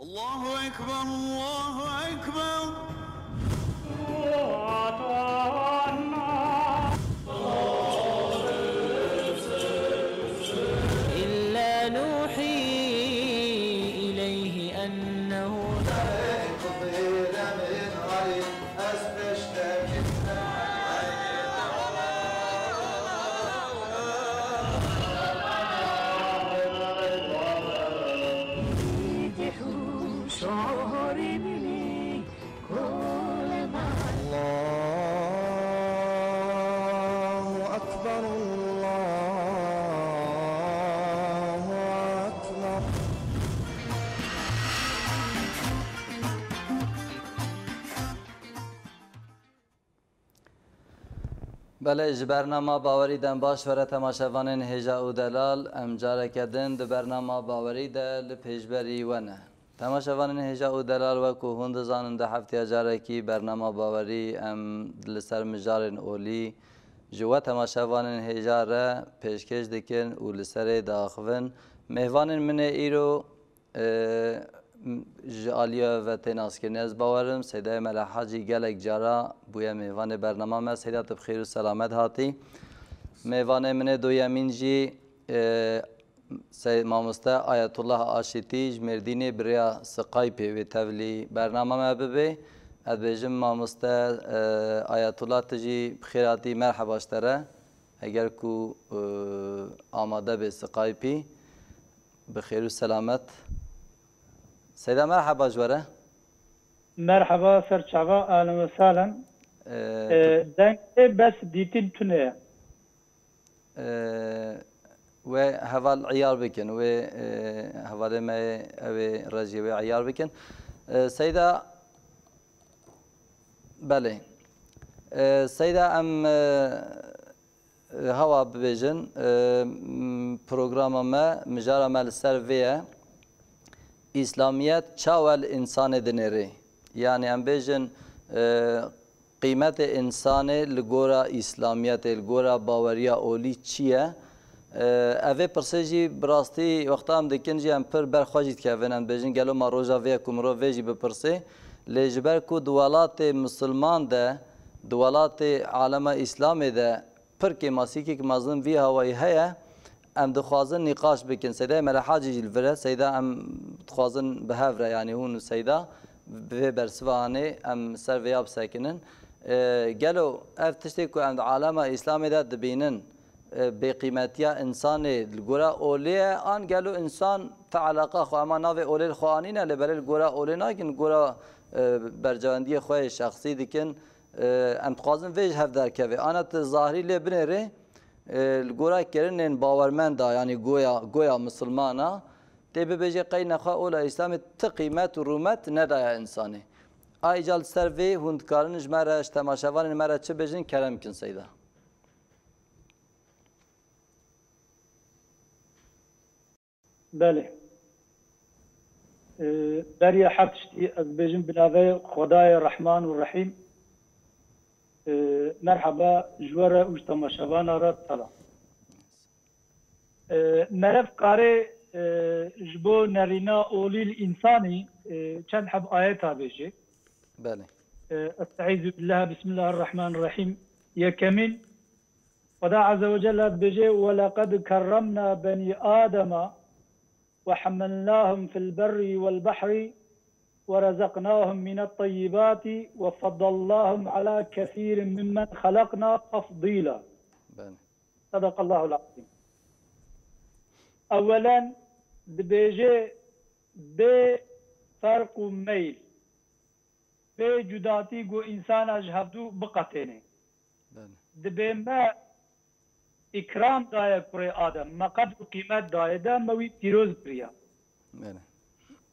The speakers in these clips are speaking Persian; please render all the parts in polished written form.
الله أكبر الله أكبر إلا نوحي إليه أنه بله ji bernama bawerî dem baş were temaşevanên hêja û delal em careke din di bernama bawerî de li pêşberî we ne. Temaşevanên hêja û delal wekû hûn dizanin di heftiya carekî bernama bawerî em li ser mijarên olî ji we temaşevanên hêja re pêşkêş dikin û li serê diaxivin. Mêhvanên min ê îro ji aliya ve tên askirine ez bawerim Seyda Mela Hacî gelek cara bûye mêvanê bernama me Seyda tu bi xêr û selamet hatî. Mêvanê min ê doyemîn jî mamoste Ayetullah Aşîtî ji Mêrdînê biriya Skypeê wê tevlî bernama me bibe. Ez bêjim mamoste Ayetullah tu jî bi xêr hatî merheba ji te re eger ku amade be Skypeî bi xêr û selamet. Seyda merhaba jwere. Merhaba serçava ahlen ve sahlen. Denkte bes dîtin tune. Ve heval iyar bikin ve hevalê me ev ê rejiyê wê iyar bikin. Seyda belê. Seyda em hewa bibêjin programa me mijara me li ser vê ye. İslamiyet çavel insanê dinêrê. Yani em bêjin qîmetê insanê li gora İslamiyetê, li gora baweriya olî çi ye? Ev ê pirsê jî bi rastî wexta em dikin jî em pir berxwe jî dikevin em bêjin gelo me roja vê ye ku mirov vê jî bipirsê. Lê ji ber ku di welatê Müslüman de, di welatê alema İslamê de pir kêmasîkek mezin vî hewayî heye. Em dixwazin nîqaş bikin. Seyda Mela Hacî jî li vir e. Seyda em dixwazin bi hev re yani hûn û Seyda bi vê bersiva anê em ser vêya bisekinin. Gelo ev tiştê ku em di alema İslamê de dibînin bêqîmetiya insanê li gora olê ye an gelo insan tealaqa xwe ema navê olê li xwe anîne lê berê li gora olê nakin gora bercewendiyê xwe yê şexsî dikin em dixwazin vê ji hev derkeve. Ana tu zahirî lê binêrê li gora kirinên bawermend da yani goya Müslümana tê bibêje qey nexwe ola İslamê ti qîmet û rûmet nedaya insanê. A îcal ser vê hûn dikarin ji me re ji temaşevanên me re çi bêjin kerem bikin Seyda. Belê. Beriya her tiştî ez bêjim bi navê Xwedayê Rehman û Rehîm. Merhaba ji we re û ji temaşevana re selam. Merev karê ji bo nerîna olîl însanî çend heb ayeta bêje. Belê. Estaizu billah bismillahirrahmanirrahim. Yekemin Xweda Azze ve Celle bêje ve lekad kerremna benî Adema ve hemmelnâhum fil berri vel bahri ورزقناهم من الطيبات وفضلناهم على كثير ممن خلقنا تفضيلا. صدق الله العظيم. أولا دبيجي بفرق ميل بجداتي جو إنسان أجهدو بقتيني دبيما إكرام دايا كري آدم ما قدر قيمت دايا دا موي تيروز بريا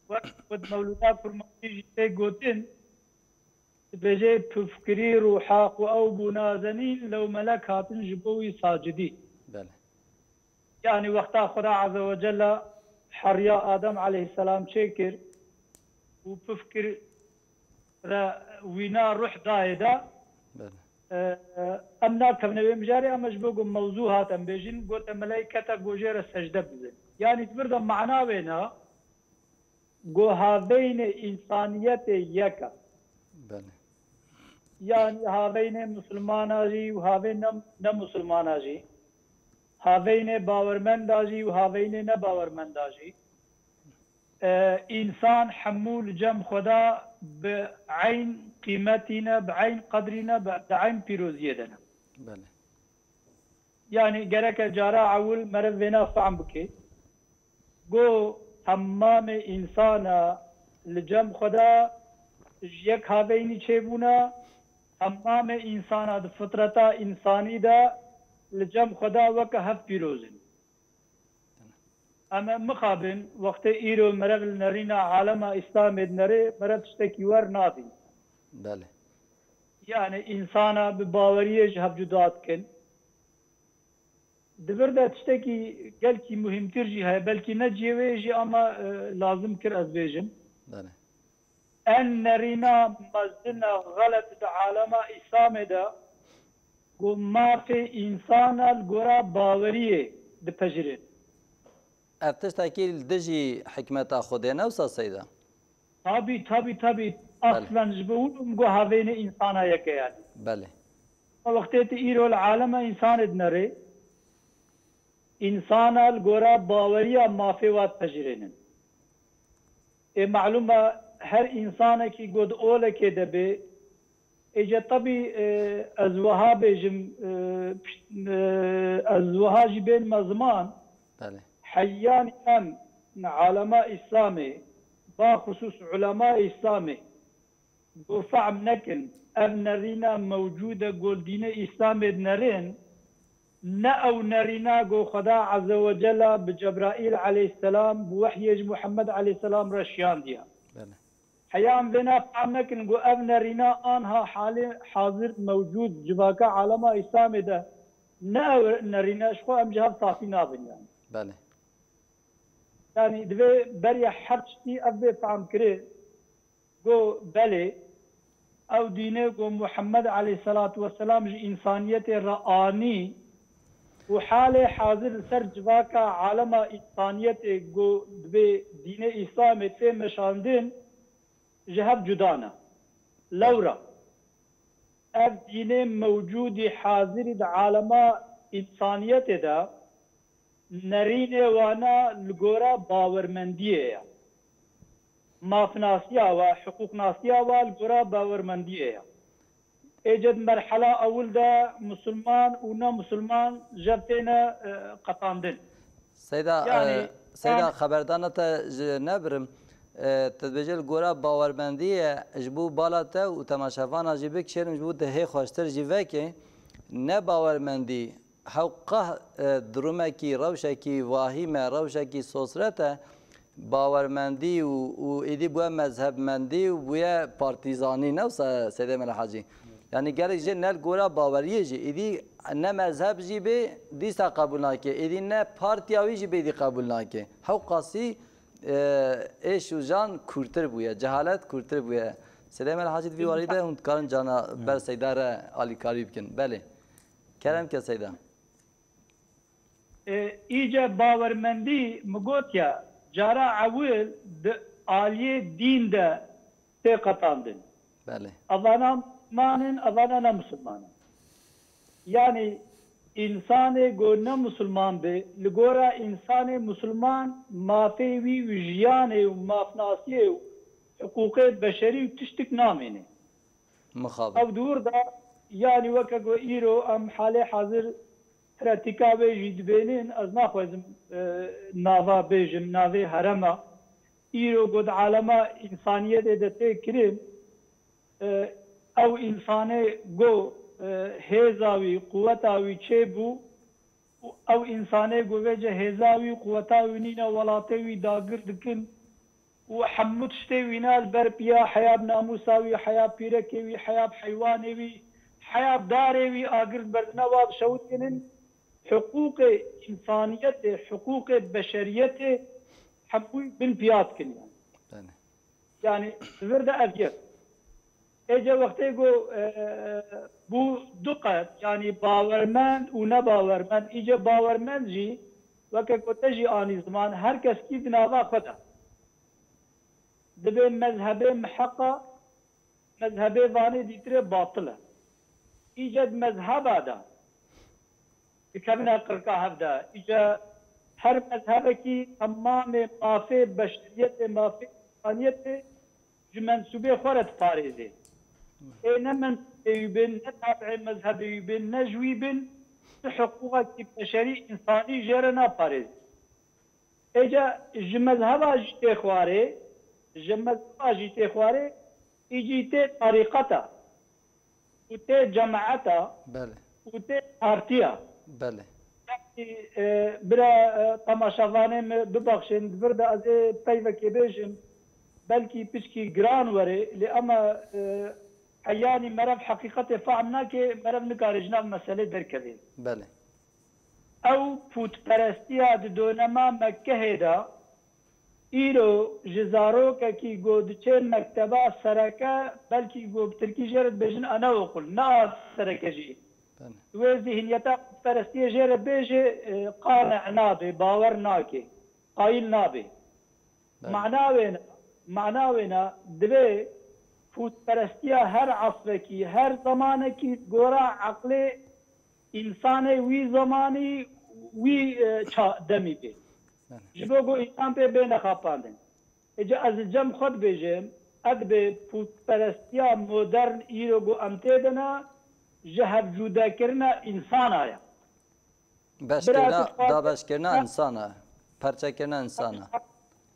وقت مولودات فرماني جيتي قوتين بجي بفكري روحاق أو بنازنين لو ملك هاتن جبوي ساجدي. يعني وقتا خدا عز وجل حريا آدم عليه السلام شكر وبفكر وينا روح دايدا أمنا كفنا بمجاري أما جبوكم موضوعات أم بيجين قلت ملايكة قوجير السجدة بزن يعني تبردم معنا بينا گو هاوین انسانیت یکا بله yani haveyne Müslüman ajî û haveyne ne Müslüman ajî, haveyne bawermend ajî û haveyne ne bawermend ajî. İnsan hemû cem Xweda bi eyn qîmetîne, bi eyn qedrîne, bi eyn pîroziyê de ne. بله Yani gereke cara ewil mere vêna fehm bike. Go hemmamê insana li cem Xweda ji yek haveynî çêbûne, hemmamê insana di fitreta însanî de li cem Xweda weke hev pîrozin. Em mixabin wextê îro mere li nerîna alema İslamê dinere mere tiştekî wer nadîn. بله Yani insana bi baweriyê ji hev cuda dikin. Divir de tiştekî gelkî muhimtir jî heye, belkî ne cêwê jî ama lazim kir ez bêjim. بله En nerîna mezdina galet di alema İslamê de ku mafê insana li gora baweriyê dipejire. ev tiştekî dijî hikmeta Xwedê ne wisa Seyda? Tabii. Aslen ji bi ku havênê insana yeke yani. بله Wextê tu îro li alema însanê dinere, insana li gora baweriya mafê wa dipejirênin. Malum e her insanekî god olekê de bê, êce tabii ez wiha bêjim, ez wiha jî bên me ziman, بله heyyanî em alema İslamê, baxusûs ulemayê İslamê, gu fehm nekin ev nerîna mewcûde goldînê İslamê dinerin, ne ew nerîna gu Xweda Azze ve Celle bi Cebraîl aleyhisselam bi wehyê ji Muhammed aleyhisselam re şiyandiye. بله Heyyan vêna fehm nekin gu ev nerîna anha halê hazir mewcûd civaka alema İslamê de ne ew nerîna ji xwe em ji hev safî nabin yani. بله Yani divê beriya her tiştî ev bê fehm kirê gu belê ew dînê gu Muhammed aleyhisselatu vesselam ji însaniyetê re anî û halê hazir li ser civaka alema însaniyetê gu divê dînê İslamê tê meşandin ji hev cuda ne. Lewra ev dînê mewcûdî hazirî di alema însaniyetê de nerînê wana li gora bawermendiyê ye. Mafnasiya ve hukuknasiya ve li gora bawermendiyê ye. Êce merhela ewil de Müslüman û ne Müslüman jev têne qetandin. Seyda Yani Seyda xeberdana te ji nebirim te dibêje li gora bawerbendiyê ji bo bala te û temaşevana jî bikişêrin ji bo dihê xweştir jî vekê ne bawermendî hewqeh durumekî rewşekî vahîm e rewşekî sosret e bawermendî û êdî bûye mezhebmendî û bûye partîzanî ne wisa Seyda Mela Hacî. Yani gerek jî ne li gora baweriyê jî êdî ne mezheb jî bê dîsa qebûl nake, êdî ne partiya wî jî bê dî qebûl nake. Hewqasî êş û jan kûrtir bûye, cehalet kûrtir bûye. Seyda Mela Hacî divî warî de hûn dikarin cana ber Seyda re alîkarî bikin. Belê. Kerem ke Seyda. İyice bawermendî mi got ya cara ewil di aliyê dîn de tê qetandin. Belê. Evana Müslümanın, evana ne Müslümanın. Yani insanê got ne Müslüman be, li gora insanê Müslüman mafê wî û jiyanê û mafnasiyê û hukukê beşerî û tiştik namêne. Mixabin. Ev dûr da yani weke got îro em halê hazir pratika wê jî dibênin, ez naxwezim nava bêjim, navê herema. Îro got alema însaniyetê de tê kirin, ew însanê got hêza wî, quweta wî çêbû, ew însanê got vê ce hêza wî, quweta wî nîne welatê wî dagir dikin û hemû tiştê wî ne li ber piya heya namûsa wî, heya pîrekê wî, heya heywanê wî, heya darê wî agir berdine wa şewitinin hukukê însaniyetê, hukukê beşeriyetê hemû bin piya dikin yani. Yani divir de ev yek. Êce wextê got bu du qet yani bawermend û nebawermend, îce bawermend jî weke ku te jî anî ziman her keskî di nava xwe de. دبي مذهبي محقة مذهبي فاني ديتري باطلة إيجاد مذهب هذا كمنا قرقا هذا إيجا هر مذهبكي تمام ما في بشرية ما في إنسانية منسوبي خورت فارزي إنما يبين نتابع مذهب يبين نجوي بين حقوقك بشري إنساني جرنا فارز إجا جمذهبا جيتي خواري جمذهبا جيتي خواري إجيتي طريقتا وتي جماعتا بله وتي بارتيا بله يعني برا تماشاواني ببخشن بردا از پیوکی بیشم بلكي بشكي جران وري لأما حياني مرف حقيقة فهمنا كي مرف نكارجنا مسألة دركبين بله او فوت پرستيا دونما مكة هيدا إيرو جزارو كي قودتين مكتبا سركة بلكي قوب تركي جرد بيجن أنا وقل نا سركة جي بله وزي هنيتا پرستيا جرد بيجي قانع نابي باور ناكي قايل نابي معناه وينا دبي فوت پرستيا هر عصركي هر زمانكي گورا عقلي انساني وي زماني وي دمي بي جبوگو انسان پی بين خاپاندن اجا از جم خود بيجم ادبي فوت پرستيا مدرن ايروگو امتدنا جهب جودا کرنا انسان آیا باش کرنا دابش کرنا انسانه پرچه کرنا انسانه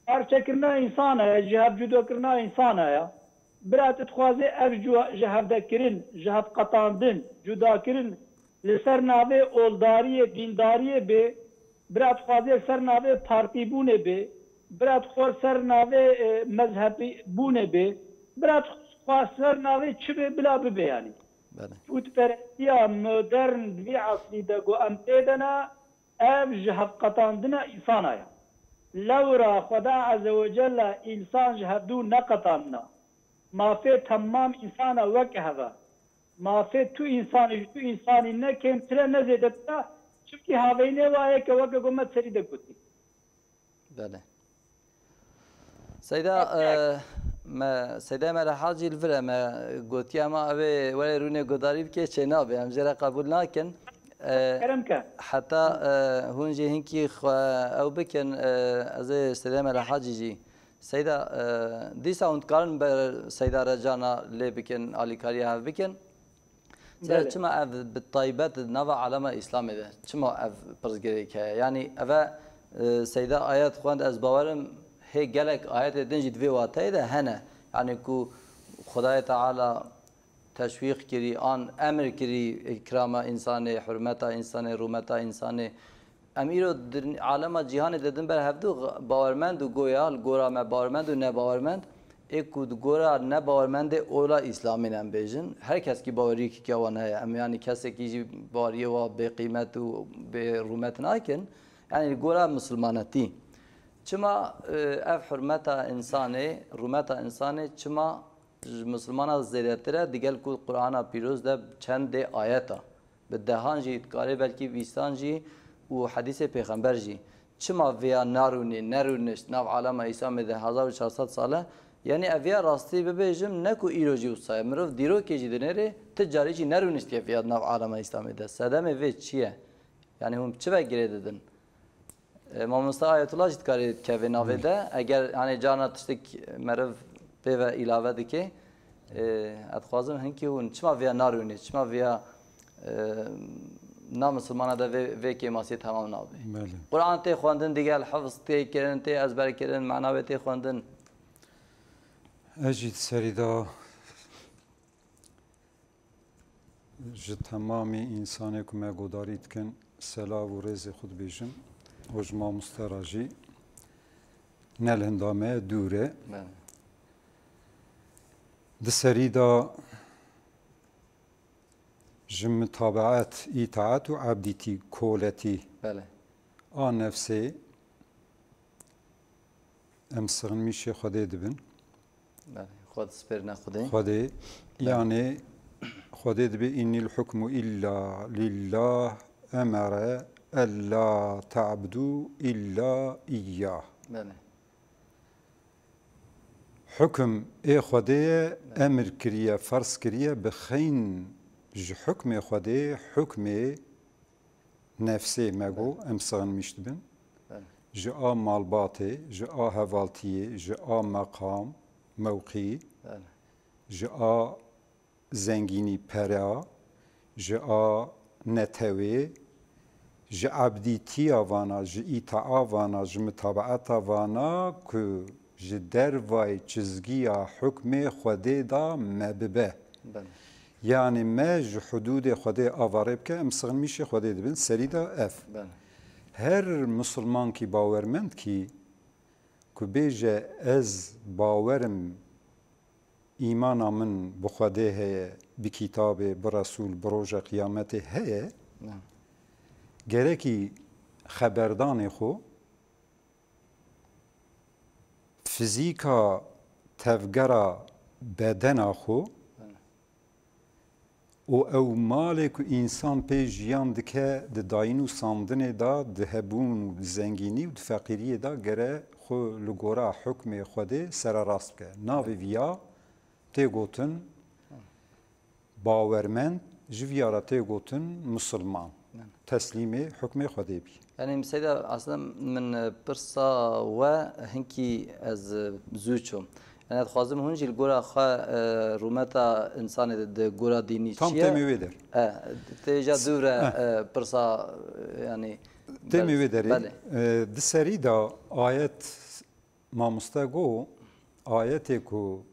پرچه کرنا انسان آیا جهب جودا کرنا انسان آیا برات تخوازي اف جهب دكرين جهب قطاندن جدا كرين لسر ناوه اولداري دینداری به برات خوازي سر ناوه پارتی بونه به برات خواز سر ناوه مذهبی بونه به برات خواز سر ناوه چه به بلا به يعني بله فوت پرستیا مدرن دوی عصری دگو امتدنا اف جهب قطاندنا انسان آیا لورا خدا عز وجل انسان جهب دو نقطاننا ما في تمام انسان وكهذا ما في تو انساني نكم تلا نزيدتا شوفي هاوينه وايه كوكا قمت سريده قلتي بله سيدا ما سيدا ما حاجي الفرا ما قلت يا ما ابي ولا روني قداري بكي شناب ام جرا قبول لكن كرمك حتى هون جي هنكي او بكن از سيدا ما حاجي جي سيدا دي ساوند كارن سيدا رجانا لي بكن علي كاريا بكن چما اف بالطيبات نوع علامة اسلامي ده چما اف برزگريك يعني افا سيدا آيات خواند از باورم هي گلك آيات دنجد في واتاي ده هنا يعني كو خدای تعالى تشويق كري آن امر كري اكرام انساني حرمتا انساني رومتا انساني امیرو عالم جهان دادن بر هفدو باورمند و گویال گورا ما باورمند و نه باورمند اکود گورا نه باورمند اولا اسلامی نم بیجن هر کس کی باوری کی کوانه ام یعنی کسی کی باوری و به قیمت و به رومت ناکن یعنی گورا مسلمانتی چما اف حرمت انسانی رومت انسانی چما مسلمان زیادتره دیگر کو قرآن پیروز ده چند آیاتا به دهان جیت کاری بلکی ویستان جی و حدیث پیغمبر جی چما ویا نرونش نو عالم عیسی مده 1400 ساله یعنی اویا راستی ببیجم نکو ایروجی وصای مروف دیرو که جی دنره تجاری جی نرونش که ویا نو عالم عیسی مده صدم وی چیه یعنی هم چه بگیره دادن امام مصطفی آیت الله جد کاری که وی ناویده اگر hani جانا تشتک مروف به و علاوه دکه ادخوازم هنکی اون چما ویا نرونش چما ویا نام مسلمان ده و که ماسی تمام نابه. قرآن تی خواندن دیگه حفظ تی کردن تی ازبر کردن معناوی تی خواندن. اجید سریدا جه تمامی انسانی که ما گودارید کن سلا و رز خود بیشم و جما مستراجی نل هندامه دوره ده سریدا جم تابعات اطاعت و عبدیتی کولتی بله آن نفسه امسغن میشه خوده دبن بله خود سپر نخوده خوده يعني خوده دبی اینی الحکم الا لله امر الا تعبدوا الا ایاه بله حکم ای خودی امر کریه فرض کریه بخین ج حکم خودی حکم نفسی مگو امسان میشتبن جا مالباته جا هوالتیه جا مقام موقعی جا زنگینی پرا جا نتوی جا عبدیتی آوانا جا ایتا آوانا جا متابعت آوانا که جا دروای چزگی حکم خوده دا مببه یعنی ما جا حدود خوده آواره بکه امسان میشه خوده دبن سری دا اف هر مسلمان کی باورمند کی که بیجه از باورم ایمان من بخوده هیه بی کتاب برسول بروژ قیامت هیه گره خبردان خو فیزیکا تفگرا بدن خو و او مالک و انسان پی جیان دکه ده داین و ساندن دا ده هبون و زنگینی و ده فقیری دا گره خو لگورا حکم خوده سر راست که ناوی ویا تی گوتن باورمند جویارا تی گوتن مسلمان تسلیم حکم خوده بی يعني مسيدة أصلا من برصا وهنكي از زوجهم أنا أتخازم هنجي الجورا خا رومتا إنسان الجورا ديني tam temi veder تيجا دورة برصا يعني temi vederi di seri da ayet mamusta go ayete ku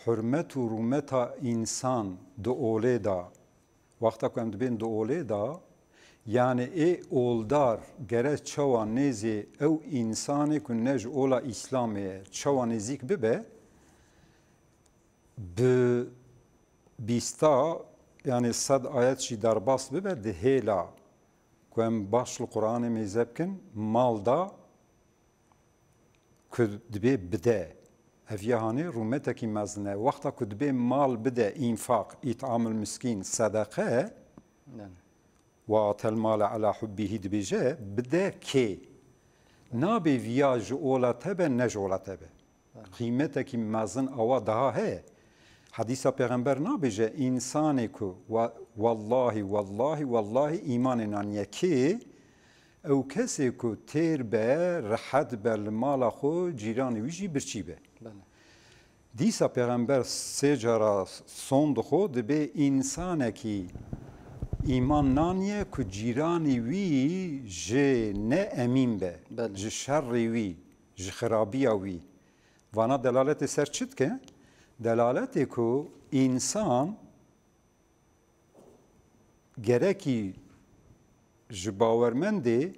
hürmet u rumeta insan de ole da vakta ku em dibin de ole da yani oldar gere çava nezi ev insanı ku nej ola İslam'e çava nezik bibe bi bista yani sad ayet şi darbas bibe de hela ku em başlı Kur'an'ı mezebkin malda ku dibe bide evyahani rumeteki mezne vakta ku dibe mal bide infak it'amul miskin sadaka وآتى المال على حبه دبيجه بده كي نابي فياج اولا تبه نج اولا تبه قيمتك مازن اوا daha he hadisa peygamber nabije insani ku vallahi iman inaniye ki او kesi ku terbe rahat bel mala xo jirani wiji birçibe disa peygamber secara son xo de insaneki ایمان نانیه که جیرانی وی جه نه امین به جه شری وی جه خرابی وی وانا دلالت سر چید که؟ دلالت که انسان گرکی جه باورمنده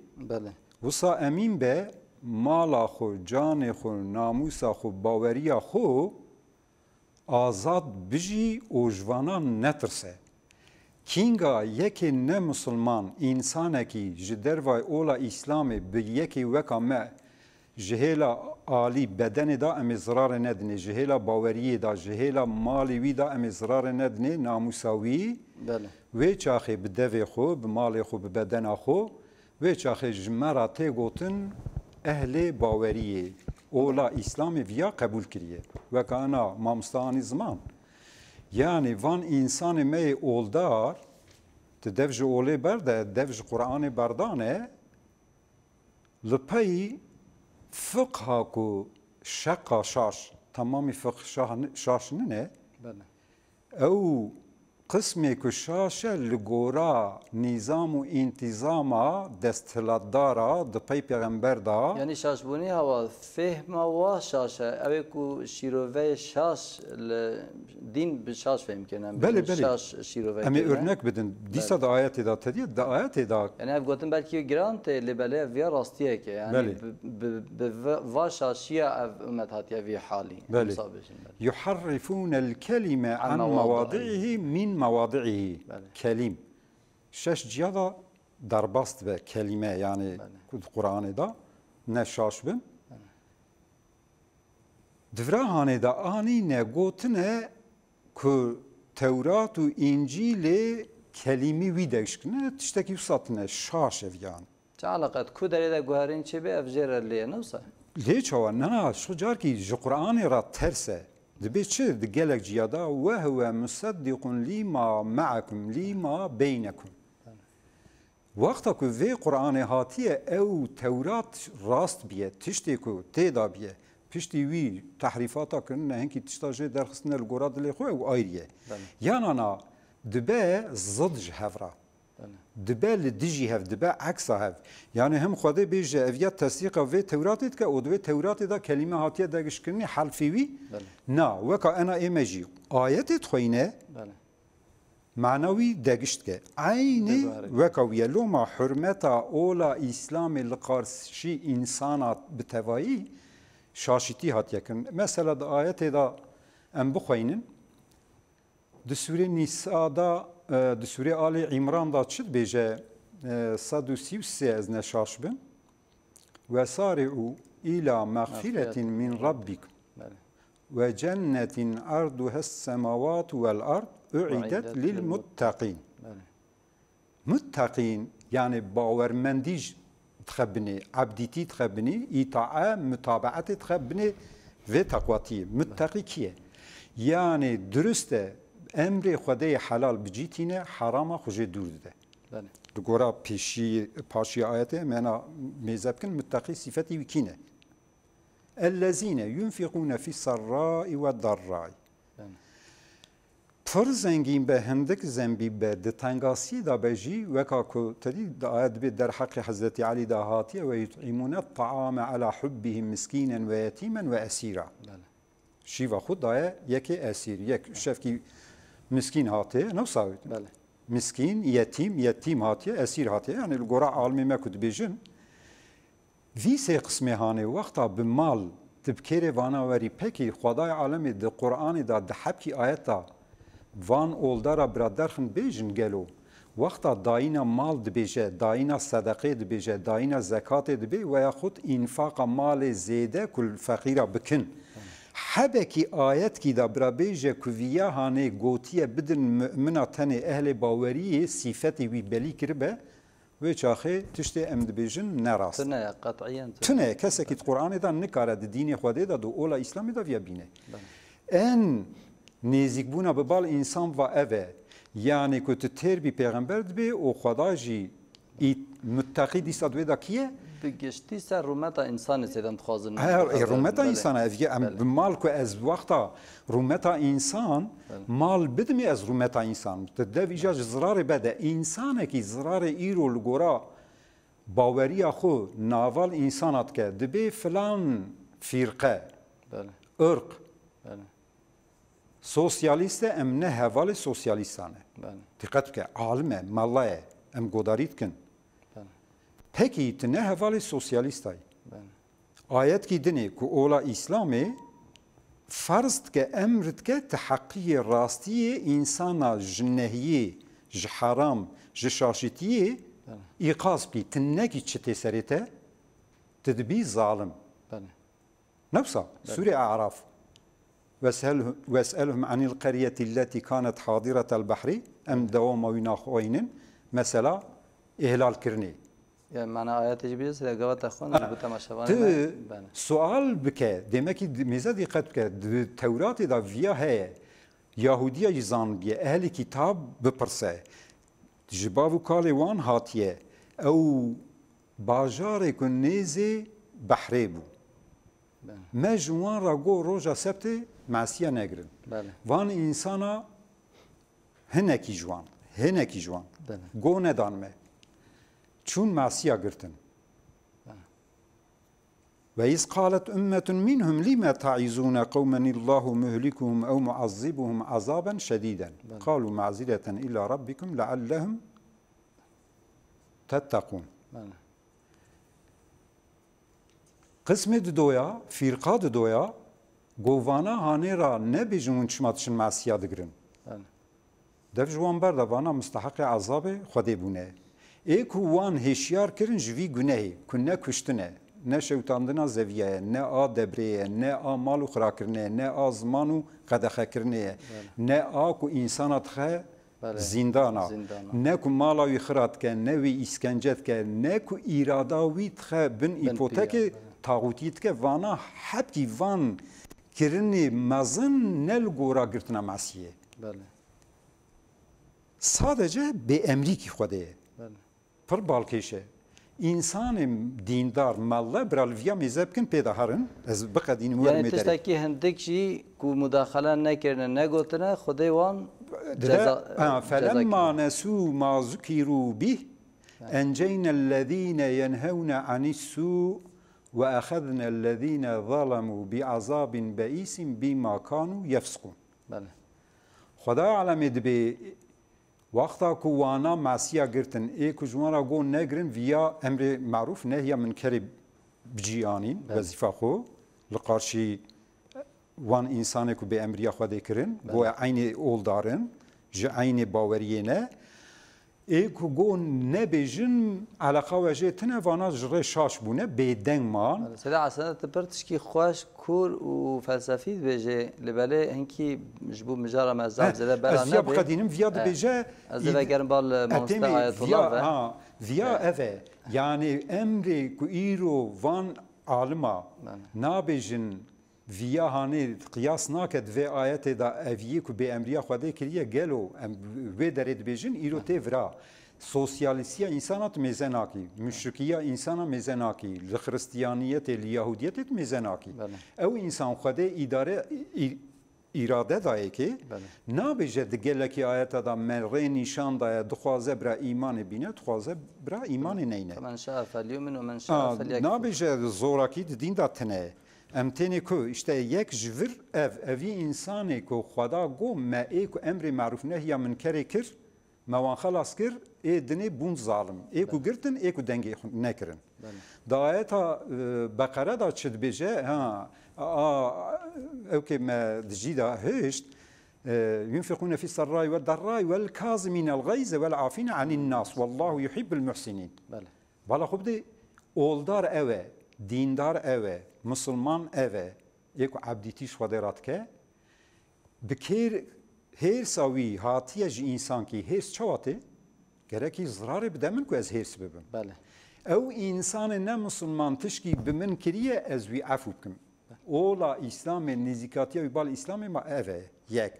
وسا امین به مالا خو جان خو ناموسا خو باوریا خو آزاد بجی و جوانا نترسه Kinga yeki ne Müslüman insaneki jidervay ola İslam'ı bir yeki veka me jihela ali bedeni da emi zararı nedni jihela baveriye da jihela malivi da emi zararı nedni namusavi ve çaxi bi devê xwe bi malê xwe bi bedena xwe ve çaxi ji me ra tê gotin ehlê baweriyê ola İslam'ı viya qebul kiriye veka ana mamostanî ziman yani van insanı me oldar te dev ji olê berde dev ji Qur'anê berdane li peyî fiqha ku şeqa şaş tamamî fiqh şaş nine ew qismê ku şaş e li gora nîzam û întîzama desthilatdara di pey peygamber da yani şaşbûnî hava fehma wa şaş e ew ê ku şîroveyê şaş din bi şaş fêm kirin şaş şîroveyê em ê örnek bidin dîsa da ayetê da tediye da ayetê da yani ev gotin belkî giran tê lê belê viya rastiyeke yani bi va şaşiya ev umet hatiye vî halî يحرفون الكلمة عن مواضعه من مواضعه كلم شش جيادا درباست به كلمة يعني القرآن دا نشاش بن دفراهانه دا آني نگوتنه که تورات و انجیل کلمی وی داشکنه تشتکی وسطنه شاش ویان چه علاقت کو داری دا گوهرین چه به افجر لیه نوسا لێ چاوە نەنا شو جارکی ji Qur'anê ra ters e dibê çi di gelek ciya da ve huve museddiqun lîma me'akum lîma beynekum Wexta ku vê Qur'anê hatiye ew Tewrat rast biye tiştê ku têda biye piştî wî tehrîfata kirin hinkî tişta jê derxistine li gora dilê xwe ew ayriye yanana dibe zid ji hev ra dibe li dijî hev dibe eksa hev yani hem Xwedê bêje ev ya tesdîqa vê Tewratê dike û di vê Tewratê da kelîme hatiye dergişkirinê helfê wî na weka ena ême jî ayetê dixwîne معنوی دگشت که عینی وکویه لوما حرمتا اولا اسلام لقارشی انسانات بتوایی شاشیتی هات یکن مثلا دا آیت دا ام بخوینن د سوره نساء دا د سوره آل عمران دا چد بیجه 133 از نشاش بن و سارعوا الى مغفرة من ربكم و جنة عرضها السماوات والارض اعدت للمتقين متقين يعني باورمنديج تخبني عبديتي تخبني اطاعه متابعه تخبني في تقواتي متقي كيه يعني درسته امر خدای حلال بجیتینه حرام خوجه دور ده دگورا پاشی آیته منا میزب کن متقی صفتی وکینه الذين ينفقون في السراء والضراء پر زنگین به هندک زنبی به دتنگاسی دا بجی وکا کو تدی دا آیت به در حق حضرت علی دا هاتیه و یطعمون الطعام على حبهم مسکینا و یتیما و اسیرا شیوا خود دایه یکی اسیر یک شفکی مسکین هاتیه نو ساوید مسکین یتیم هاتیه اسیر هاتیه یعنی الگورا عالمی مکود بیجن وی سه قسمه هانه وقتا به مال تبکیر وانا وری پکی خدای عالمی دا قرآن دا دحبکی آیت دا وان اولدارا برادرخن بیجن گلو وقتا داینا مال دبیجه داینا صدقه دبیجه داینا زکات دبی و یا خود انفاق مال زیده کل فقیرا بکن حبکی آیت کی دا برا بیجه کویا هانه گوتیه بدن مؤمنه تنه اهل باوری صفتی وی بلی کربه و چاخه تشتی ام دبیجن نراست تنه قطعیاً تنه کسی که قرآن دا نکاره دین خدا دا دو اولا اسلامی دا ویا بینه ان نزیک بونا به بال انسان و اوه یعنی که تو تر بی پیغمبر دبی و خدا جی متقی دیسا دوی دا کیه؟ بگشتی سر رومتا انسان سیدن خوازن رومتا انسان اویه مال که از وقتا رومتا انسان مال بدمی از رومتا انسان تده ویجا زرار بده انسانه که زرار ایرو لگورا باوری خو ناوال انسانات که دبی فلان فرقه ارق سوسیالیسته ام نه هوال سوسیالیستانه دقت که عالمه مالایه ام گوداریت کن پکی تنه هوال سوسیالیستای آیت کی دنه که اولا اسلامی فرض که امرت که تحقیق راستی انسان جنهیه جحرام جشاشتیه ایقاز بی تنه کی چته سریته تدبی ظالم نفسه سوره اعراف واسألهم عن القرية التي كانت حاضرة البحر أم دوام ويناخوين مثلا إهلال كرني يعني معنى آيات جبريل قوات أخوان بتماشوان سؤال بك دمك ميزة دقت بك التوراة دا فيها هي يهودية يزان بيه أهل كتاب بپرسه جبابو كالي وان هاتيه أو باجاري كن نيزي بحري بو ما جوان را گو روژا سبت معصیه نگرن وان انسانا هنکی جوان گو ندانمه چون معصیه گرتن و ایز قالت امت منهم لما تعیزون قوما الله مهلكهم او معذبهم عذابا شديدا قالوا معذرة الى ربكم لعلهم تتقون قسم دویا فرقه دویا گوانا هانی را نبیجون چماتشن معصیه دگرن دف جوان بر دوانا مستحق عذاب خودی بونه ایک وان هشیار کرن جوی گناهی که نه کشتنه نه شوتاندنا زویه نه آ دبریه نه آ مالو خرا کرنه نه آ زمانو قدخه کرنه نه آ که انسانات خه زندانا نه که مالاوی خرات که نه وی اسکنجت که نه که ایراداوی تخه بن ایپوتک tağutiyet ke vana hepki van kirini mezin nel gora girtina masiye. بله Sadece be emriki xwedeye. بله Pir balkêşe. İnsanım dindar malla bralviya mezebkin peyda harin. Ez biqedînim wer يعني me derê. تشتكي هندك شيء كو مداخلة نكرنا نقولنا خدي وان فلما نسوا ما ذكروا به أنجينا الذين ينهون عن السوء وأخذنا الذين ظلموا بعذاب بئيس بما كانوا يفسقون. بله خدا علم دبي وقتا كوانا معصية قرتن إيه كجوانا قول نقرن via أمر معروف نهي من كرب بجيانين وظيفة خو لقارشي وان إنسانه كو بأمريا خدا كرن قو عين أول دارن جا عين باورينه إيه كو قول نبجن علاقة وجه تنوانا جري شاش بونه بيدن مان سلا عسنا تبرتش كي خوش كور وفلسفي بيجي لبالي هنكي جبو مجارة مزاب زلا بلا از یاب قدینم ویاد بیجه از ذا گرم بال مانستا آیت الله ویا اوه یعنی امری کو ایرو وان عالما نابیجن ویا هانی قیاس ناکد و آیت دا اویی کو به امریا خواده کریه گلو و درید بیجن ایرو تیورا سوسیالیسیا انسانات مزناکی مشرکیا انسانا مزناکی لخرستیانیت لیهودیت مزناکی او انسان خواده اداره اراده دایه که نابیجه دگلکی آیت دا مره نشان دایه دخوازه برا ایمان بینه دخوازه برا ایمان نینه من شاء فلیومن و من شاء فلیکفر نابیجه زوراکی دین دا تنه امتنی کو işte یک جور اوی انسانی کو خدا گو ما ای کو امر معروف نهی من کری کر موان خلاص کر ای دنی بون ظالم ای کو گرتن ای کو دنگی نکرن دا آیت بقره دا چد بیجه ها اوكي ما دجيدا هشت ينفقون في السراء والضراء والكاظمين الغيظ والعافين عن الناس والله يحب المحسنين. بله. بالا خوب دي اولدار اوه دیندار اوه مسلمان اوه یکو عبدیتیش خودرات که بکیر هر ساوی هاتیه جی انسان کی هرس چواته گرکی ضرار بدمن کو از هرس ببم بله او انسان نه مسلمان تشکی بمن کریه از وی عفو بکم اولا اسلام نزیکاتی و بال اسلام ما اوه یک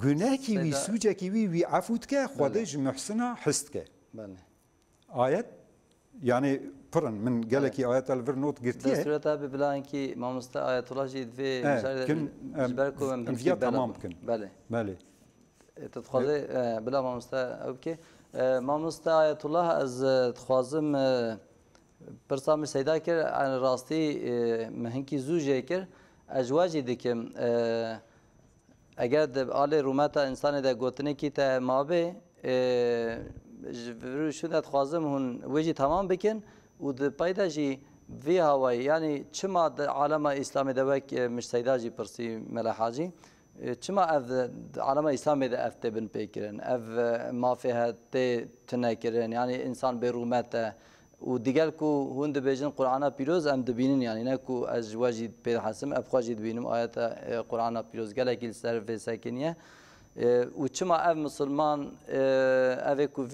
گناه کی وی سوجه کی وی عفو که خودش محسنه حست که بله آیت yani pırın min geleki ayet el ver not girtiye. Desturi tabi bilan ki mamusta ayetullah jid ve jberku ve via tamam kin. Bale. Bale. تتخوازي بلا مامستا اوكي مامستا آية الله از تخوازم برسام سيدا كر عن راستي مهنكي زوجي كر اجواجي ديكم اگر آل رومتا انسان دا گوتنه کی تا مابه شو تخوازم هون وجي تمام بكن و د پیدا جي في هواي يعني چما عالم اسلامي دوك مش سيدا جي برسي ملاحاجي چما اف عالم اسلامي ده افته بن بكرن اف ما فيها تنكرن يعني انسان برومات و دیگر کو هند بیجن قرآن پیروز ام دبینن یعنی نه کو ازواجی به حسم افخاجی دبینم آیت قرآن پیروز گله کل سر و سکنیه و چما اف مسلمان اف کو و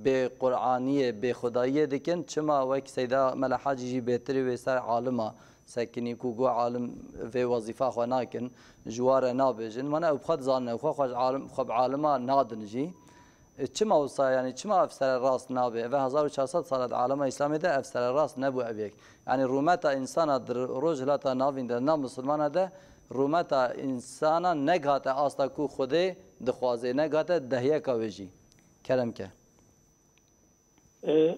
به قرآنیه به خداییه دکن چما وک سیدا ملحاجی بهتری و سر عالمه سکنی کو گو عالم و وظیفه خو ناکن جوار نابجن من ابخد زان خو عالم خب عالمه نادنجی چما وصا يعني چما افسر الراس نابه و 1400 سال عالم اسلامي ده افسر الراس نبو ابيك يعني رومتا انسان رجلتا ناوين ده نام مسلمان ده رومتا انسان نگات استا کو خوده دخوازه نگات دهيه كاوجي كلام که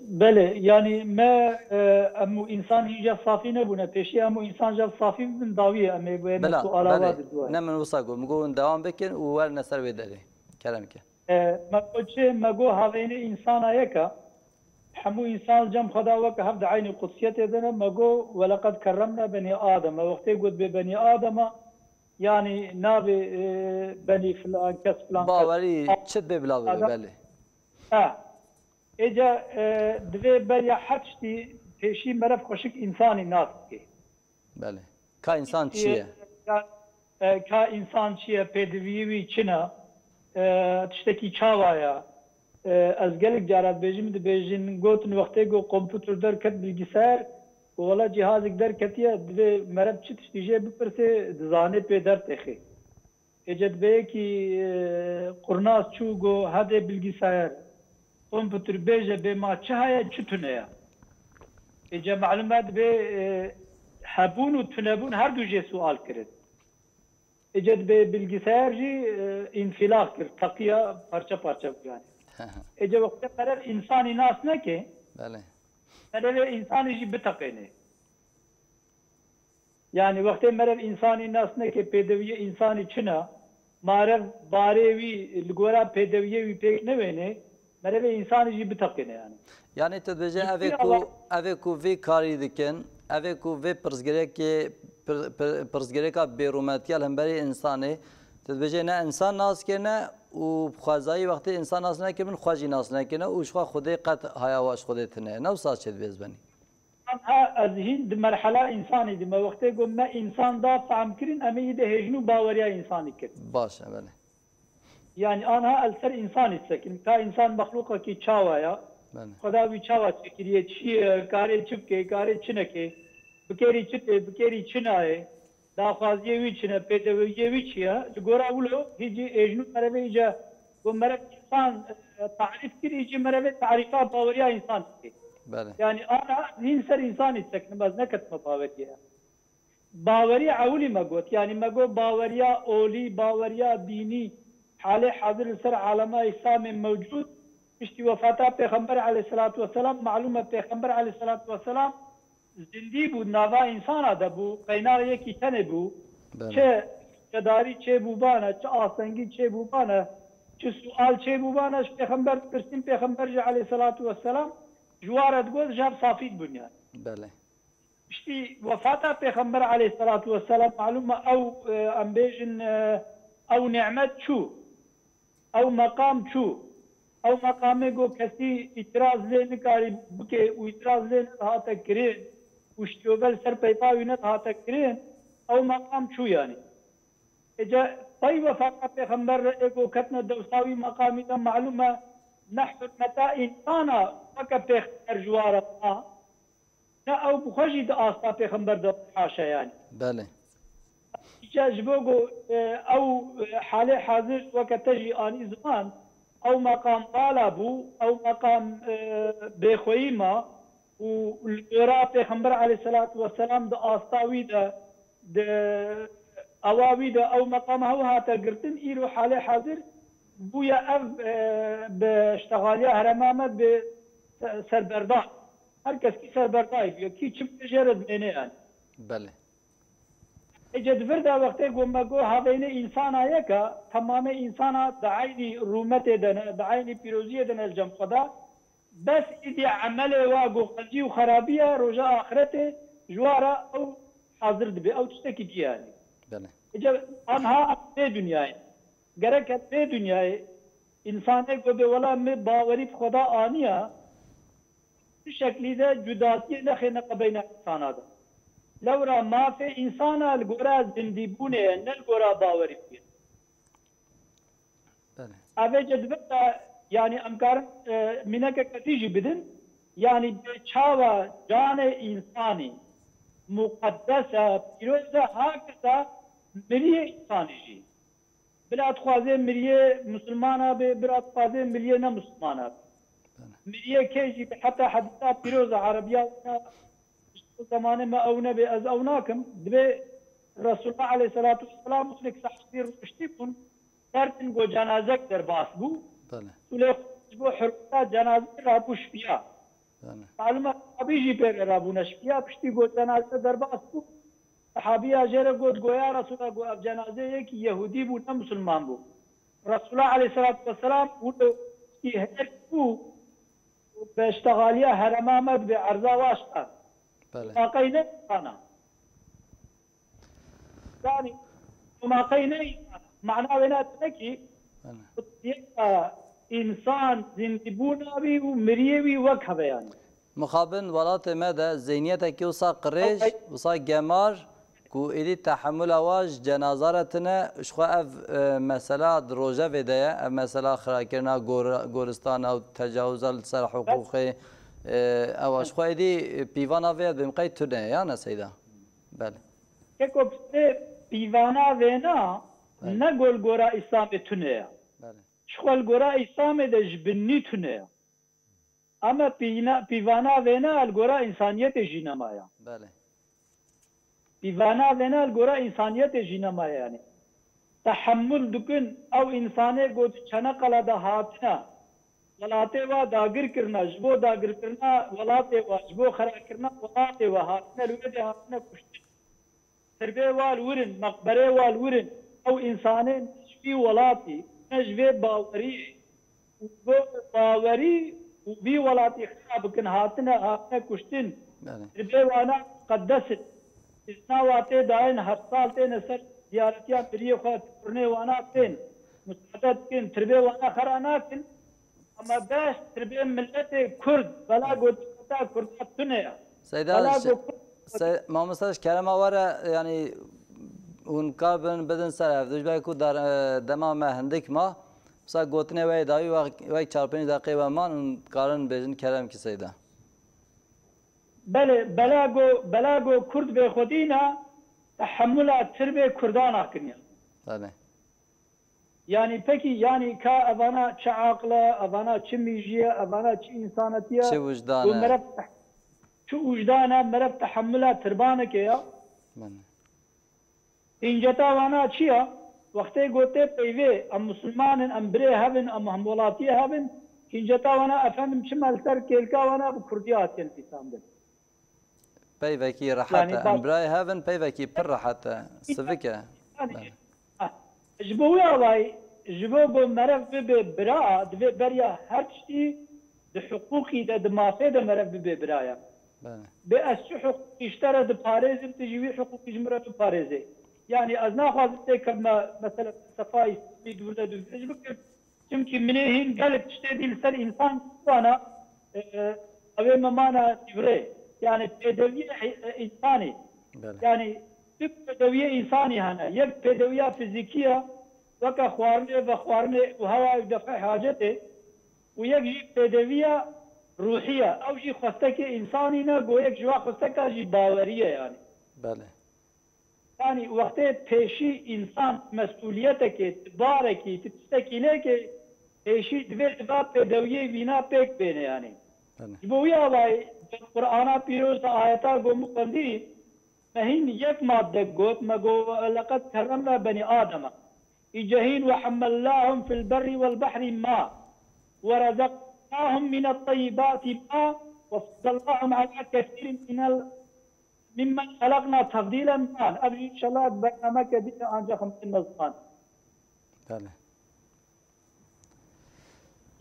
بله يعني ما امو انسان هي صافي نبونه پیشي امو انسان جا صافي من داويه امي بين سؤالات بله نمن وصاقو مگون دوام بكن و ور نسر بدري كلام که مگو هاوین انسان آیکا همو انسان جم خدا وک هفت عین قدسیت دنا مگو ولقد کرمنا بني آدم وقتی گفت به بني آدم یعنی ناب بني فلان کس فلان باوری چت به بلا بله اجا دوی بریا حدشتی پیشی مرف خوشک انسانی ناس کی بله کا انسان چیه کا انسان چیه پدویوی چنا تشتكي چاوايا از gelek carat bejim de bejin gotin vaqte go kompüter der ket bilgisayar ولا جهازك در كتيا دبي مرب چت تيجي بپرسه دزانه به در تخي اجد به کی قرناس چوغو هده bilgisayar كمبيوتر بيجه بما چهايا چتونه اجا معلومات به حبون و تنبون هر دو جه سوال کرد اجد به bilgisayar جي انفلاق کرد تقيا parça parça yani اجا وقت قرار انساني ناس نكه بله مرر انساني جي بتقينه يعني وقت مرر انساني ناس نكه پیدوی انساني چنا مارر باروي لگورا پیدوی وي پک نه وينه مرر انساني جي بتقينه يعني تدبجه اوه کو وی کاری دکن اوه کو وی پرزگرکا بیرومتیال هم برای انسانه تدبجه نه انسان ناس کنه و خوازایی وقتی انسان ناس نکنه خواجی ناس نکنه و شخوا خوده قط هایواش خوده تنه نو ساز چید بیز بنی از هند مرحله انسانی دی ما وقتی گم ما انسان دا فهم کرین اما یده هجنو باوریا انسانی کرد باشه بله يعني أنا السر إنسان السكن كا إنسان مخلوقه كي چاوايا خدا وي چاوا چكريه چي كاري چپكي كاري چنكي بكيري چته بكيري چناي دا خوازيه وي چنه پيتويه وي چيا جورا ولو هيجي اجنو مربي جا ومرب انسان تعريف كري يجي مربي تعريفات باوريا انسان بله يعني أنا إنسان إنسان السكن بس نكت مباوريا باوريا عولي ما قلت يعني ما قلت باوريا أولي باوريا ديني حاله حاضر سر عالم اسلام موجود مشتي وفاته پیغمبر علیه الصلاة والسلام معلومه پیغمبر علیه الصلاة والسلام زندی بود نوا انسان اده بود قینار یکی تنه بود چه چداری چه بوبانه چه آسنگی چه بوبانه چه سوال چه بوبانه پیغمبر پرسیم پیغمبر علیه الصلاة والسلام جوارد گوز جاب صافید بنیاد بله مشتي وفاته پیغمبر علیه الصلاة والسلام معلومه او امبيجن او نعمت شو او مقام شو او مقامه گو کسی اعتراض لے نکاری بکے او اعتراض لے نها تکرین او شتوبل سر پیپاوی نها تکرین او مقام شو يعني اجا طيب وفاقه پیغمبر اگو کتنا دوساوی مقامی دا معلومه نحن متا انسانا فکا پیغمبر جوارا نا او بخوشی دا آستا پیغمبر دا حاشا يعني بله جاجبوغو او حاله حاضر وكتجي اني زمان او مقام طالبو او مقام بخويما والقراء پیغمبر عليه الصلاه والسلام د استاوي د اواوي د او مقام هو هاتا قرتن ايرو حاله حاضر بويا اف باشتغاليه هرمامه بسربردان هركس كي سربرداي كي چم جرد منه يعني بله اجد فردا وقتی گم گو هاوینه انسان آیا که تمام انسان دعینی رومت دن دعینی پیروزی دن الجم خدا بس ایدی عمل واگو خلجی و خرابیه رجا آخرت جوارا او حاضر دبی او تشتکی دیانی بله اجد آنها به دنیای گرکت به دنیای انسانه گو به ولا می باوری خدا آنیا شکلی ده جداتی نخی نقبین انسان ده لورا ما في إنسان الجورا زنديبونه نالجورا باوري فيه. أبي جذبت يعني أمكار منك كتيجي بدن يعني بشوا جان إنساني مقدسة بيروزة هكذا مريه إنساني بلا تخازي مريه مسلمانة بلا تخازي مريه نا مسلمانة مريه كيجي حتى حديثات بيروزة عربية زمانه ما او نبي از او ناكم دبي رسول الله عليه الصلاه والسلام مسلك صحيح رشتيكم كارتن جو جنازه در باسبو بله ولي بو حرقه جنازه رابو شفيا بله معلومه ابيجي بير رابو نشفيا بشتي جو جنازه در باسبو صحابي اجر گوت گویا رسول الله گو اب جنازه یک يهودي بو نه مسلمان بو رسول الله عليه الصلاه والسلام ولو کی هر کو باشتغاليه هرمامت بعرضه واشتا بله قيني أنا يعني وما قيني معناه بينات نكي إنسان زندبونا بي ومريوي وكهبه يعني مخابن ولات ماذا زينيتك كي وصا قريش وصا جمار كو إلي تحمل أواج جنازارتنا شخوا أف مسألة دروجة بداية أف مسألة خراكرنا غورستان أو تجاوز السر حقوقي اواش خوایدی پیوانا وید بیم قید تونه یا نه سیدا بله که کوبسته پیوانا وینا نه گل گورا اسلام تونه بله شغل گورا اسلام دج بنی تونه اما پیوانا وینا الگورا انسانیت جینمایا بله پیوانا وینا الگورا انسانیت جینمایا یعنی تحمل دکن او انسانه گوت چنا قلا ده هاتنا ولاته وا داگر کرنا جبو داگر کرنا ولاته وا جبو خرا کرنا ولاته وا هاتنا لوده هاتنا کشت تربه وال ورن مقبره وال ورن او انسانه نجوی ولاتی نجوی باوری وبي ولاتي خراب كن هاتنا كشتين تربه وانا قدست اسناواتي داين هرسالتي نسل زيارتيا بريو خات فرني وانا كن مساعدت كن تربه وانا خرانا كن اما باش تربه ملتي كرد بلا قلت كرد تنيا سيدا ما مستش كلام وره يعني اونکا بدن سر افدوش باید کو در دما ما هندک ما مثلا گوتنه وای دایی وای 4-5 دقیقه و من کارن بیشن کردم که سیدا بله بلاگو کرد به خودینا تحمل تربه کردان کنیا بله yani peki yani ka avana çe akla avana çe mijiye avana çe insanatiye çe vicdana şu vicdana meref tahammula tırbana ke ya İnceta avana çiya vakte gote peyve am Müslümanın am bre havin am hamolatiye havin İnceta avana efendim çe malser kelka avana bu Kurdiye atyen İslam'da peyveki rahat am bre havin peyveki per rahat sıvike جبوی آوای جبو بو مرف به برا دوی بریا هر چی د حقوقی د مافه د مرف به برایا به از حقوق اشترى د پاريزم تجوي حقوق جمره د پاريزه يعني از ناخذ كما مثلا صفاي في دوله اجبك يمكن من هين قالت تشتدي لسان انسان وانا اوي مانا تبري يعني بدويه انساني يعني بدويه انساني هنا يك بدويه فيزيكيه وكا خوارنه وخوارنه وهوا دفع حاجته ويك بدويه روحيه او شيء خستك انساني نه گويك جوا خستك جي باوريه يعني بله يعني وقت پیشی انسان مسئولیت که باره کی تستکینه که پیشی دوید با پیدویه وینا پیک بینه یعنی بوی آوای قرآن پیروز آیتا گو مقندی مهین یک ماده گوت مگو لقد کرمنا بني آدم إجهين وحملناهم في البر والبحر ما ورزقناهم من الطيبات ما وفضلناهم على كثير ممن خلقنا تفضيلا ما أبي إن شاء الله برنامج كبير عن 50 مزمان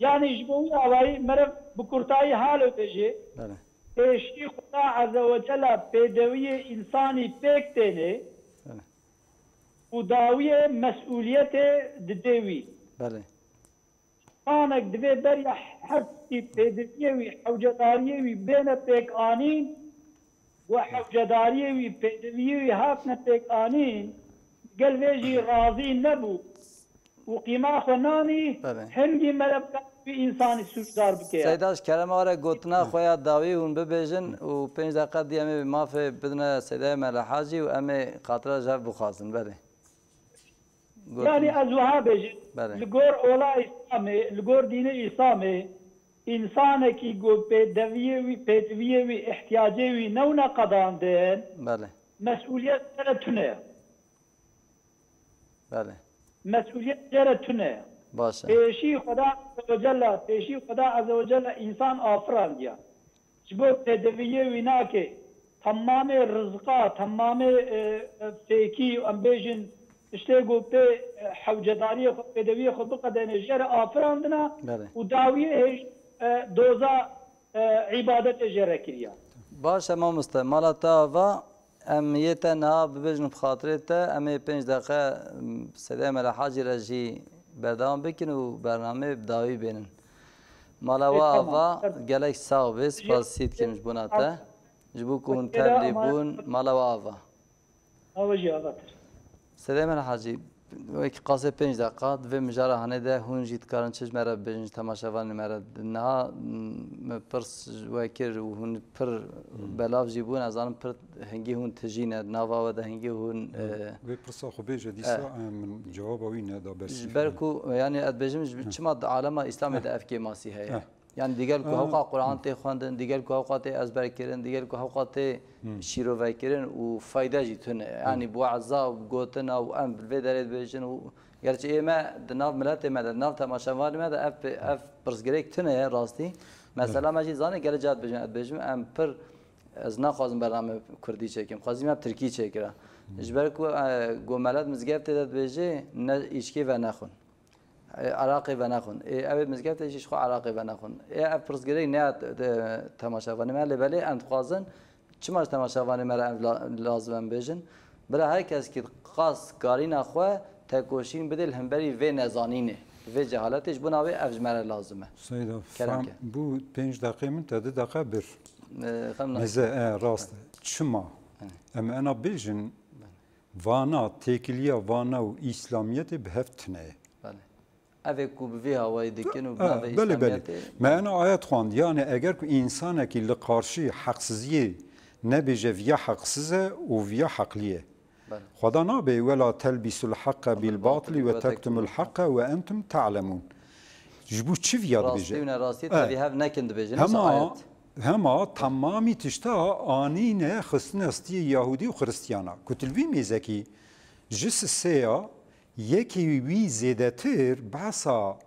يعني جبوي أواي مرف بكرتاي حاله تجي تشي خدا عز وجل بدوية إنساني بيكتني وداوية مسؤولية ددوي بله أنك دبي بريح حرتي بدوية حوجدارية بين بيك آنين وحوجدارية وبدوية هاتنا بيك آنين قال بيجي راضي نبو وقيمة خناني هنجي ملبك في إنسان سوشدار بكيا سيداش كلام آره قوتنا خويا داوي ون ببيجن و 5 دقيقة دي أمي ما في بدنا سيداي ملحاجي و أمي خاطرة جاب بخازن بله يعني أزوها بيجن لقور أولا إسلامي لقور دين إسلامي إنسانك يقول بدوية احتياجي نونا قضان دين بله مسؤولية جرتنا بله مسؤولية جرتنا باشه پیشی خدا عز وجل انسان آفران دیا جبو بدویه وینا که تمام رزقا تمام فیکی و امبیجن اشتیگو به حوجداری خود بدویه خود بقدر جر آفران دنا و داویه دوزا عبادت جره کریا باشه ما مستعمالتا و امیتا نا ببیجن بخاطرتا امی 5 دقیقه صدای ملحاجی رجی بردام بکن و برنامه داوی بینن مالا و آوا گلک ساو بس پاسید کنش بوناتا جبو کن تبلی بون مالا و آوا آواجی آوا سلام الحاجی وەک قاسێ 5 دقات vê mijara hanê de hûn jî dikarin çi ji me re bêjin ji temaşevanê me re niha pirs wekir û hûn pir belav jî bûn ez zanim pir hingî hûn tijîne nava we de hingî hûn vê pirsa xwe bêje dîsa min cewaba wî neda bersî ji ber ku yanî ez bêjim çima di alema İslamê de ev kêmasî heye yani digel ku hewqa Qur'an tê xwendin digel ku hewqa tê ezberkirin digel ku hewqa tê şîrovekirin û fayda jî tune yani bu ezza gotina û em vê derê dibêjin û gerçi ême di nav miletê me de di nav temaşevanê me de ev pirsgirêk tune ye rastî mesela me jî zanê gelê cat bêjim ez bêjim em pir ez naxwazim bername Kurdî çêkim xwazîm em Tirkî çêkira ji ber ku gomelet mizgeftê de dibêjê ne îşkê ve nexwin عراقی و نخون اوه مزگفت ایشش خو عراقی و نخون اف پرسگری نه تماشاوانی من لبلی انتقازن چماش تماشاوانی من لازم بیجن برای هر کس که خاص کاری نخواه تکوشین بدل هم بری و نزانینه و جهالتش بنا و افجمر لازمه سیدا فهم bu 5 dakika min te 2 dakika bir meze rast çima em ana bejin vana tekiliya vana u İslamiyeti beheftine Evek ku bi havayı dikin û bele me ana ayet xwand yani eger ku insanekî li qarşî heqsiziyê nebêje viya heqsize û viya heqliye xweda nabe wela telbîsul heqqa bil batilî ve tektumul heqqa ve entum ta'lemûn ji bo çi viya dibêje hema tamamî tişta anîne xistin hestiyê Yahudî û Xristiyana ku tilvî mêzekî ji sêya yekî wî zêdetir behsa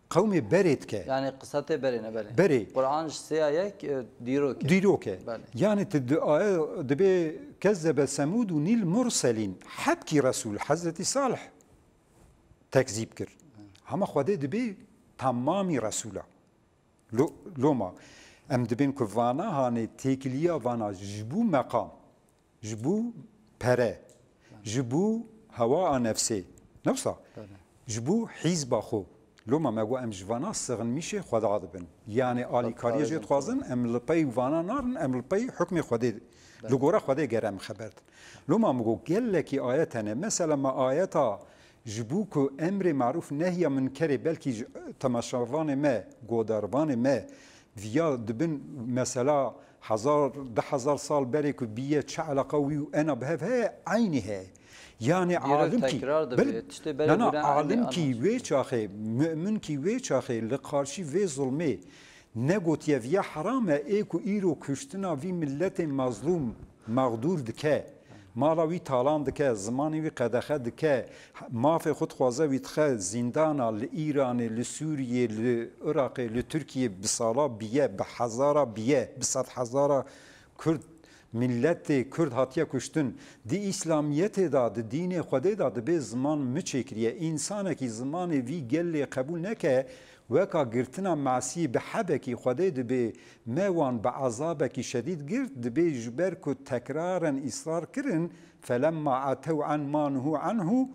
qewmê berê dike yani qisatê berê ne berê Qur'an ji sêya yek dîrok e yani dibe kezzebe semûd û nîl murselîn hebkî resûl Hezretî Salih tekzîb kir hema Xwedê dibe tamamî resûla loma em dibên ku vana hanê têkiliya vana ji bo meqam ji bo pere ji bo hewa nefsê nefsa ji bo hîzba xwe loma me got em ji vana siğinmişê Xweda dibin yani alîkariya jê dixwazin em li pey vana narin em li pey hukmê Xwedê li gora Xwedê gerem xeber din loma me got gelekî ayet hene mesela me ayeta ji bo ku emrê marûf nehya minkerê belkî temaşavanê me godarvanê me viya dibin mesela 10,000 sal berê ku bîye çi eleqa wî û ena bihev heye aynî heye yani alim ki alim ki wê çaxê mümin ki wê çaxê li qarşî vê zulmê ne gotiye viya heram e ê ku îro kuştina vî milletê mazlûm mağdur dike mala wî talan dike zimanê wî qedexe dike mafê xwe dixwaze wî dixe zîndana li Îranê li Sûriyê li Iraqê li Tirkiyê bi sala biye bi hezara biye bi sed hezara Kurd milletê Kurd hatiye kuştin di İslamiyetê da di dînê Xwedê da dibe ziman miçêkiriye însanekî zimanê vî gelê qebûl neke weka girtina masî bi hebekî Xwedê dibe me wan bi azabekî şedîd girt dibe ji ber ku tekraren îsrar kirin felemma atew an ma nuhû anhu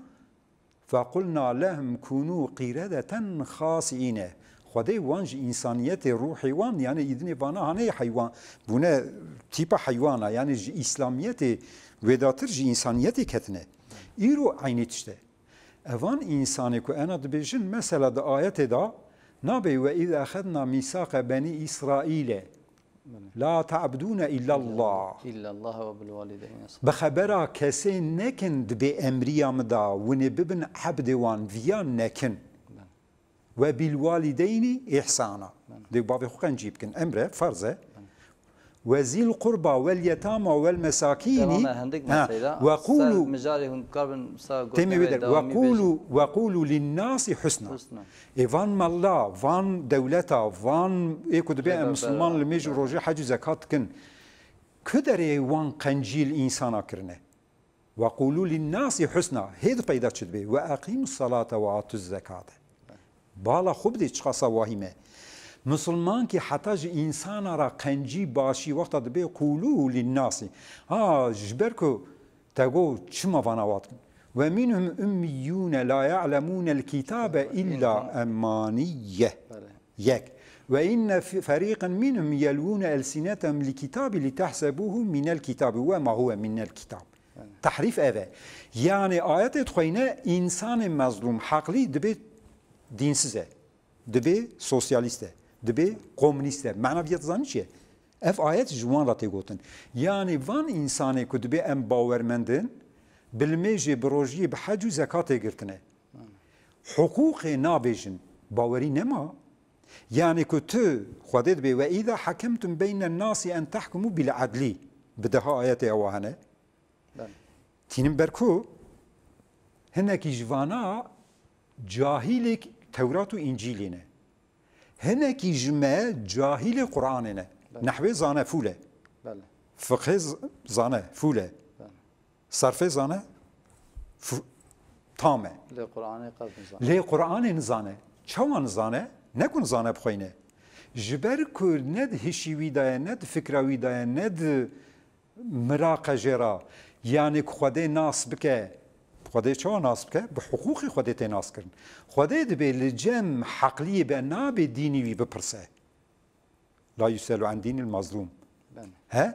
fequlna lehum kûnû qîredeten xasîne Xwedê wan ji însaniyetê ruhê wan yani îdinê vana haneyê heywan bûne tîpa heywana yani ji İslamiyetê wêdatir ji însaniyetê ketine îro aynî tişte evan însanê ku ena dibêjin mesela di ayetê da nabe ve iz axedna mîsaqa benî İsraîle la ta'budûne illallah bi xebera kesê nekin dibe emriya min da winê bibin hebdê wan viyan nekin ve bil valideyni ihsana de bavê xwe qencî bikin emre farz e ve zîl qurba vel yetama vel mesakînî ve qûlû linnâsî husna van malla van dewleta van ê ku dibe em Müslüman li mêj rojê hec û zekat dikin ku derê wan qencîl însana kirine ve qûlû linnâsî husna hêd peyda çi dibe ve aqîmus salata ve atuz zekate bala xwe bidê çiqasa wahîme Müslüman ki heta ji insana ra qencî başî wexta dibe qûlû linnâsî ha ji ber ku te got çima vana watin ve minhum ümmiyûne la ya'lemûnel kitâbe illa emmaniyye yek ve inne ferîqen minhum yelûne elsinetehum li kitâbi li tehsebûhu minel kitâbi ve ma huve minel kitâb تحریف اوه یعنی آیت اتخوینه انسان مظلوم حقلی دبی دینسیزه دبی سوسیالیسته دبی کمونیسته معنویت زانی چیه؟ اف آیت جوان را تیگوتن یعنی وان انسانی که دبی ام باورمندن بالمیجی بروجی به حج و زکات گرتنه حقوق نابیجن باوری نما یعنی که تو خودت بی و ایذا حکمتم بین الناس ان تحکموا بالعدلی بده ها آیت اوهانه تینم برکو هنکی جوانا جاهیل تورات و انجیلینه هنکی جمع جاهیل قرآنه نحوه زانه فوله فقه زانه فوله صرفه زانه تامه لی قرآن نزانه چوان زانه نکن زانه بخوینه جبر که ند هشیوی دایه ند فکراوی دایه ند مراقجه را یعنی که خوده ناس بکه خوده چه ناس بکه؟ به حقوق خوده تی ناس کرن خوده دبی لجم حقلی به ناب دینی وی بپرسه لا یسالو عن دین المظلوم ها؟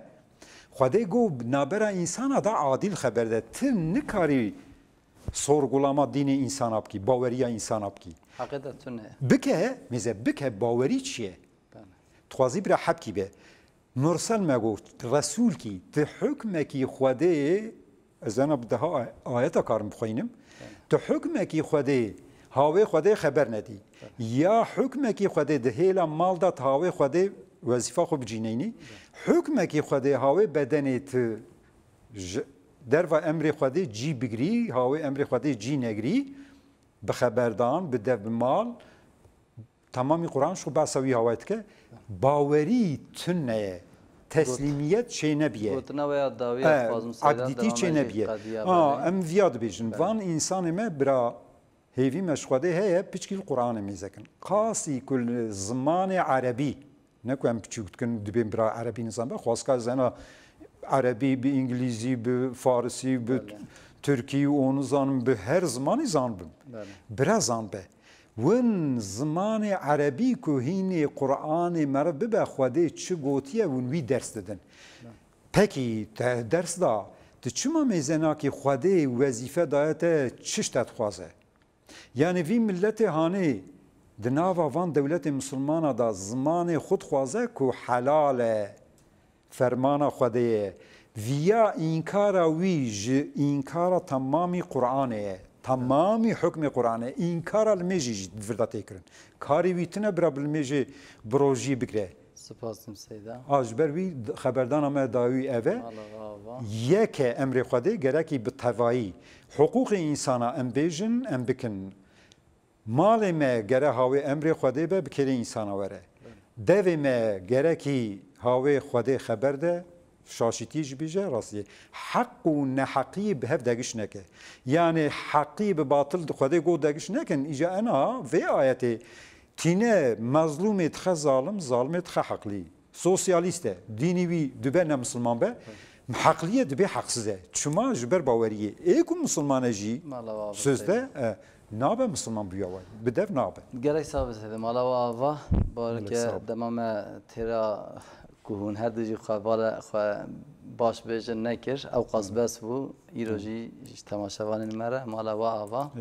خوده گو نابرا انسان دا عادل خبر ده تن نکاری سورگولاما دین انسان اب کی باوری انسان اب کی حقیقتونه بکه میزه بکه باوری چیه؟ توازی برا حب کی به مرسل مگو رسول کی ته حکم کی خوده از انا بده آیت کارم بخوینم ته حکم کی خوده هاوی خوده خبر ندی یا حکم کی خوده دهیلا مال دات هاوی خوده وظیفه خوب جینینی حکم کی خوده هاوی بدنت در و امر خوده جی بگری هاوی امر خوده جی نگری بخبردان بده بمال تمامی قرآن شو باسوی هاویت که باوری تنه تسلیمیت چه نبیه عقدیتی چه نبیه ام ویاد بیجن وان انسان ما برا هیوی مشخوده هیا پیچکیل قرآن میزکن قاسی کل زمان عربی نکو ام پیچوکت کن دبیم برا عربی نظام با خواست زنا عربی به انگلیزی به فارسی به ترکی و اونو زانم به هر زمانی زان بم برا زان به ون زمان عربی که هینی قرآن مرا ببه خوده چه گوتیه ون وی درس دادن پکی درس دا تو چما میزنا که خوده وظیفه دایت چش تدخوازه یعنی وی ملت هانه دناوا وان دولت مسلمان دا زمان خود خوازه که حلال فرمان خوده ویا اینکارا ویج اینکارا تمامی قرآنه تمامی حکم قرآن این کار المجی فردا تکرن کاری ویتنه برا بالمجی بروجی بکره سپاسم سیدا آجبر وی خبردان ما داوی اوه یک امر خدا گرکی به توایی حقوق انسان ام بیجن ام بکن مال ما گره هاوی امر خدا به بکره انسان وره دوی ما گرکی هاوی خدا خبر ده شاشتیج بیجه راستیه حق و نحقی به هف دگش نکه یعنی حقی به باطل خدا گو دگش نکن ایجا انا وی آیته تینه مظلومت خ ظالم ظالمت خ حقلی سوسیالیسته دینی وی دبه نه مسلمان به حقلیه دبه حقسزه چما جبر باوریه ایکو مسلمانه جی سözde نابه مسلمان بیاوی بدف نابه گرای ثابت هده مالا و آوا بارکه دمام تیرا کهون هر دوجی خواه باش بیجن نکر او قصبس بو ایروجی تماشاوان مره مالا و آوا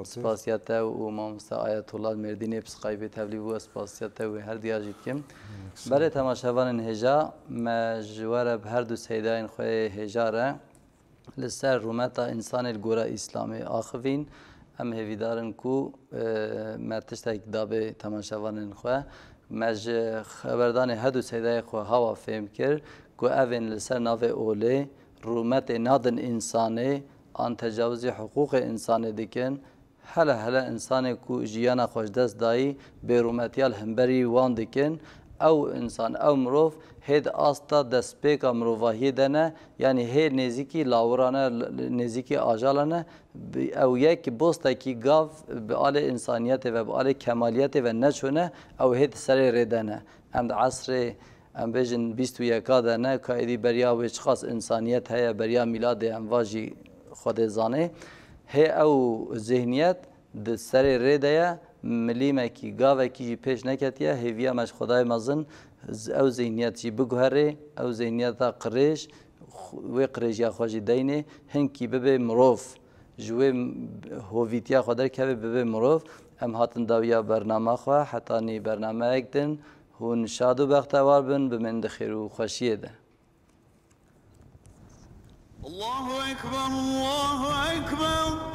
سپاسیته و مامسته آیت الله المردینی بسقایبی تبلی بو سپاسیته و هر دیاجید کم برای تماشاوان هجا مجوار به هر دو سیداین خواه هجاره لسر رومتا انسان الگوره اسلامی آخوین ام هیویدارن کو مرتشت اکدابه تماشاوان خواه مج خبردان هدو سیدای خو هوا فهم کرد که اون لسر ناو اوله رومت نادن انسانه آن تجاوز حقوق انسانه دیکن هلا انسان کو جیانا خوش دست دایی به رومتیال همبری وان دیکن او انسان او مروف هید آستا دست پیکا مروفاهی دنه یعنی هید نزیکی لاورانه نزیکی آجالانه او یک بوسته کی گاف به آل انسانیت و به آل کمالیت و نچونه او هید سری ردنه ام عصر ام بیجن 21 دنه که ایدی بریا ویچ خاص انسانیت هیا بریا میلاد ام واجی خود زانه هی او ذهنیت د سری رده ملیمه کی گاوه کی پیش نکتیه هیویا مش خدای مزن او ذهنیت چی بگوهره او ذهنیت قریش وی قریجیا خوشی دینه هنکی ببه مروف جوی هویتیا خودر که ببه مروف ام هاتن داویا برنامه خواه حتی نی برنامه اکدن هون شاد و بختوار بن بمند خیر و خوشیه ده الله أكبر الله أكبر